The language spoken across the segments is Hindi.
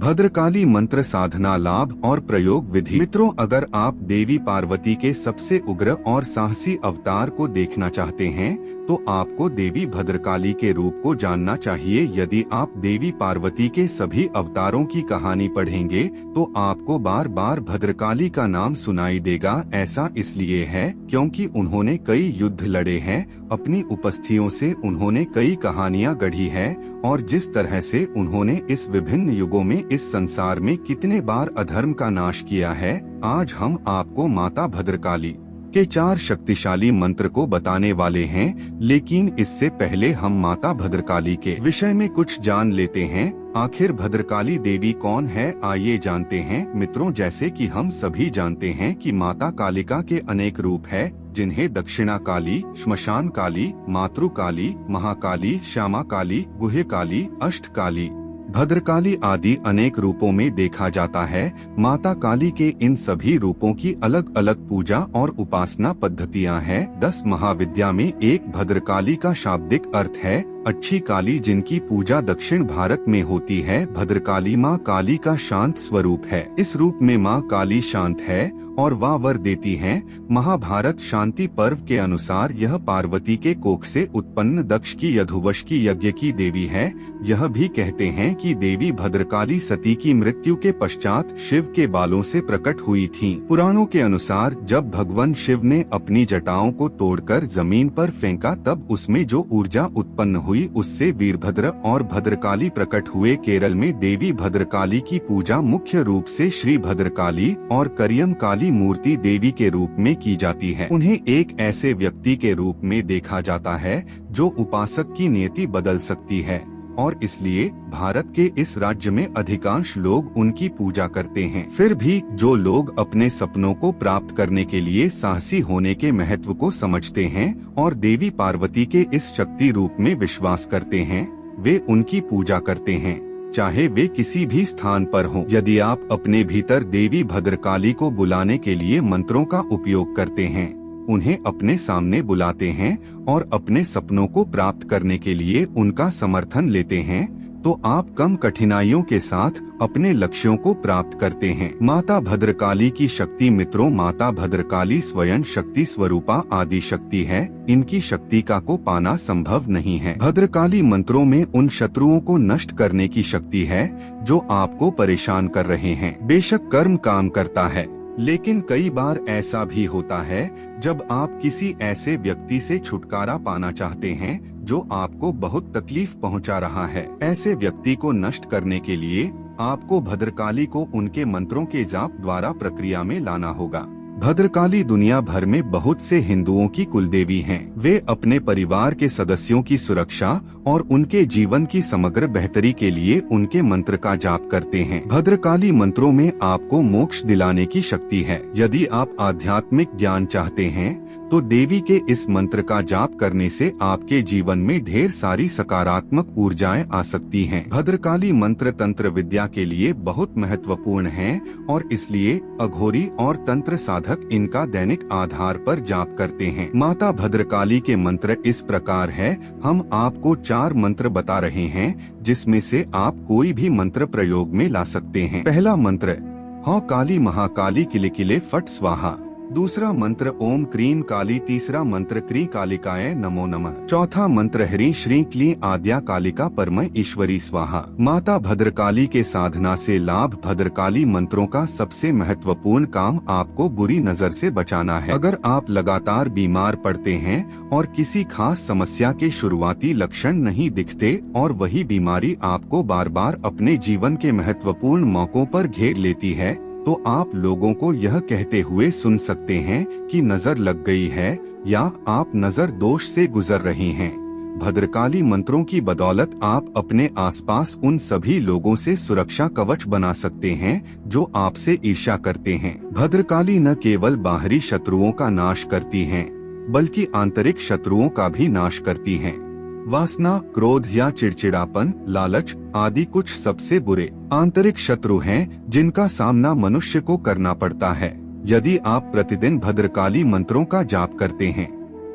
भद्रकाली मंत्र साधना लाभ और प्रयोग विधि। मित्रों, अगर आप देवी पार्वती के सबसे उग्र और साहसी अवतार को देखना चाहते हैं तो आपको देवी भद्रकाली के रूप को जानना चाहिए। यदि आप देवी पार्वती के सभी अवतारों की कहानी पढ़ेंगे तो आपको बार बार भद्रकाली का नाम सुनाई देगा। ऐसा इसलिए है क्योंकि उन्होंने कई युद्ध लड़े हैं, अपनी उपस्थितियों से उन्होंने कई कहानियां गढ़ी है और जिस तरह से उन्होंने इस विभिन्न युगों में इस संसार में कितने बार अधर्म का नाश किया है। आज हम आपको माता भद्रकाली के 4 शक्तिशाली मंत्र को बताने वाले हैं, लेकिन इससे पहले हम माता भद्रकाली के विषय में कुछ जान लेते हैं। आखिर भद्रकाली देवी कौन है, आइए जानते हैं। मित्रों, जैसे कि हम सभी जानते हैं कि माता कालिका के अनेक रूप है, जिन्हें दक्षिणा काली, श्मशान काली, मातृ काली, महाकाली, श्यामा काली, गुह्य काली, अष्ट काली, भद्रकाली आदि अनेक रूपों में देखा जाता है। माता काली के इन सभी रूपों की अलग अलग पूजा और उपासना पद्धतियां हैं। 10 महाविद्या में एक भद्रकाली का शाब्दिक अर्थ है अच्छी काली, जिनकी पूजा दक्षिण भारत में होती है। भद्रकाली माँ काली का शांत स्वरूप है। इस रूप में माँ काली शांत है और वह वर देती हैं। महाभारत शांति पर्व के अनुसार यह पार्वती के कोख से उत्पन्न दक्ष की यदुवंश की यज्ञ की देवी है। यह भी कहते हैं कि देवी भद्रकाली सती की मृत्यु के पश्चात शिव के बालों से प्रकट हुई थीं। पुराणों के अनुसार जब भगवान शिव ने अपनी जटाओं को तोड़कर जमीन पर फेंका तब उसमें जो ऊर्जा उत्पन्न हुई उससे वीरभद्र और भद्रकाली प्रकट हुए। केरल में देवी भद्रकाली की पूजा मुख्य रूप से श्री भद्रकाली और करियम काली मूर्ति देवी के रूप में की जाती है। उन्हें एक ऐसे व्यक्ति के रूप में देखा जाता है जो उपासक की नियति बदल सकती है और इसलिए भारत के इस राज्य में अधिकांश लोग उनकी पूजा करते हैं। फिर भी जो लोग अपने सपनों को प्राप्त करने के लिए साहसी होने के महत्व को समझते हैं और देवी पार्वती के इस शक्ति रूप में विश्वास करते हैं, वे उनकी पूजा करते हैं, चाहे वे किसी भी स्थान पर हों। यदि आप अपने भीतर देवी भद्रकाली को बुलाने के लिए मंत्रों का उपयोग करते हैं, उन्हें अपने सामने बुलाते हैं और अपने सपनों को प्राप्त करने के लिए उनका समर्थन लेते हैं, तो आप कम कठिनाइयों के साथ अपने लक्ष्यों को प्राप्त करते हैं। माता भद्रकाली की शक्ति। मित्रों, माता भद्रकाली स्वयं शक्ति स्वरूपा आदि शक्ति है। इनकी शक्ति का को पाना संभव नहीं है। भद्रकाली मंत्रों में उन शत्रुओं को नष्ट करने की शक्ति है जो आपको परेशान कर रहे हैं। बेशक कर्म काम करता है, लेकिन कई बार ऐसा भी होता है जब आप किसी ऐसे व्यक्ति से छुटकारा पाना चाहते हैं जो आपको बहुत तकलीफ पहुंचा रहा है। ऐसे व्यक्ति को नष्ट करने के लिए आपको भद्रकाली को उनके मंत्रों के जाप द्वारा प्रक्रिया में लाना होगा। भद्रकाली दुनिया भर में बहुत से हिंदुओं की कुलदेवी हैं। वे अपने परिवार के सदस्यों की सुरक्षा और उनके जीवन की समग्र बेहतरी के लिए उनके मंत्र का जाप करते हैं। भद्रकाली मंत्रों में आपको मोक्ष दिलाने की शक्ति है। यदि आप आध्यात्मिक ज्ञान चाहते हैं तो देवी के इस मंत्र का जाप करने से आपके जीवन में ढेर सारी सकारात्मक ऊर्जाएं आ सकती हैं। भद्रकाली मंत्र तंत्र विद्या के लिए बहुत महत्वपूर्ण हैं और इसलिए अघोरी और तंत्र साधक इनका दैनिक आधार पर जाप करते हैं। माता भद्रकाली के मंत्र इस प्रकार है। हम आपको 4 मंत्र बता रहे हैं जिसमें से आप कोई भी मंत्र प्रयोग में ला सकते हैं। पहला मंत्र हौ काली महाकाली किले किले फट स्वाहा। दूसरा मंत्र ओम क्रीम काली। तीसरा मंत्र क्री कालिकाय नमो नमः। चौथा मंत्र ह्रीं श्रीं क्लीं आद्या कालिका परमय ईश्वरी स्वाहा। माता भद्रकाली के साधना से लाभ। भद्रकाली मंत्रों का सबसे महत्वपूर्ण काम आपको बुरी नजर से बचाना है। अगर आप लगातार बीमार पड़ते हैं और किसी खास समस्या के शुरुआती लक्षण नहीं दिखते और वही बीमारी आपको बार बार अपने जीवन के महत्वपूर्ण मौकों पर घेर लेती है, तो आप लोगों को यह कहते हुए सुन सकते हैं कि नजर लग गई है या आप नजर दोष से गुजर रहे हैं। भद्रकाली मंत्रों की बदौलत आप अपने आसपास उन सभी लोगों से सुरक्षा कवच बना सकते हैं जो आपसे ईर्ष्या करते हैं। भद्रकाली न केवल बाहरी शत्रुओं का नाश करती हैं, बल्कि आंतरिक शत्रुओं का भी नाश करती हैं। वासना, क्रोध या चिड़चिड़ापन, लालच आदि कुछ सबसे बुरे आंतरिक शत्रु हैं जिनका सामना मनुष्य को करना पड़ता है। यदि आप प्रतिदिन भद्रकाली मंत्रों का जाप करते हैं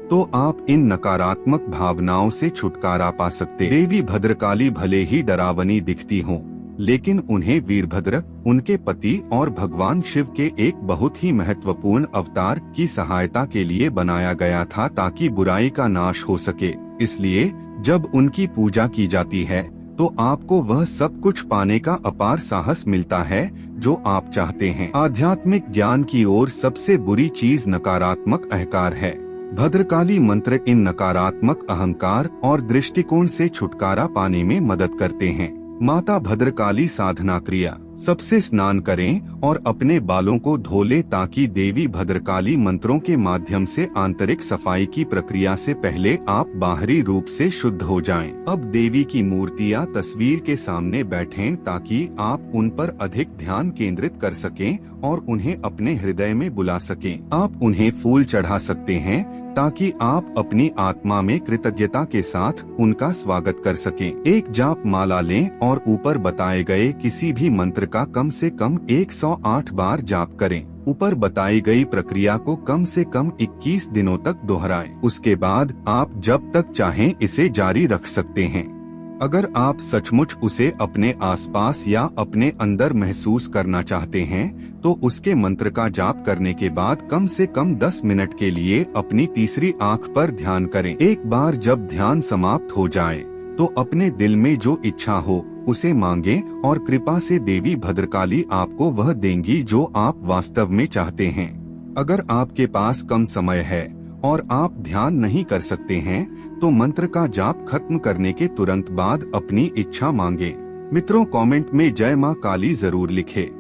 तो आप इन नकारात्मक भावनाओं से छुटकारा पा सकते। देवी भद्रकाली भले ही डरावनी दिखती हो, लेकिन उन्हें वीरभद्र, उनके पति और भगवान शिव के एक बहुत ही महत्वपूर्ण अवतार की सहायता के लिए बनाया गया था ताकि बुराई का नाश हो सके। इसलिए जब उनकी पूजा की जाती है तो आपको वह सब कुछ पाने का अपार साहस मिलता है जो आप चाहते हैं। आध्यात्मिक ज्ञान की ओर सबसे बुरी चीज नकारात्मक अहंकार है। भद्रकाली मंत्र इन नकारात्मक अहंकार और दृष्टिकोण से छुटकारा पाने में मदद करते हैं। माता भद्रकाली साधना क्रिया। सबसे स्नान करें और अपने बालों को धो लें ताकि देवी भद्रकाली मंत्रों के माध्यम से आंतरिक सफाई की प्रक्रिया से पहले आप बाहरी रूप से शुद्ध हो जाएं। अब देवी की मूर्ति या तस्वीर के सामने बैठें ताकि आप उन पर अधिक ध्यान केंद्रित कर सकें और उन्हें अपने हृदय में बुला सकें। आप उन्हें फूल चढ़ा सकते हैं ताकि आप अपनी आत्मा में कृतज्ञता के साथ उनका स्वागत कर सकें। एक जाप माला लें और ऊपर बताए गए किसी भी मंत्र का कम से कम 108 बार जाप करें। ऊपर बताई गई प्रक्रिया को कम से कम 21 दिनों तक दोहराएं। उसके बाद आप जब तक चाहें इसे जारी रख सकते हैं। अगर आप सचमुच उसे अपने आसपास या अपने अंदर महसूस करना चाहते हैं तो उसके मंत्र का जाप करने के बाद कम से कम 10 मिनट के लिए अपनी तीसरी आंख पर ध्यान करें। एक बार जब ध्यान समाप्त हो जाए तो अपने दिल में जो इच्छा हो उसे मांगें और कृपा से देवी भद्रकाली आपको वह देंगी जो आप वास्तव में चाहते हैं। अगर आपके पास कम समय है और आप ध्यान नहीं कर सकते हैं तो मंत्र का जाप खत्म करने के तुरंत बाद अपनी इच्छा मांगे। मित्रों, कमेंट में जय मां काली जरूर लिखें।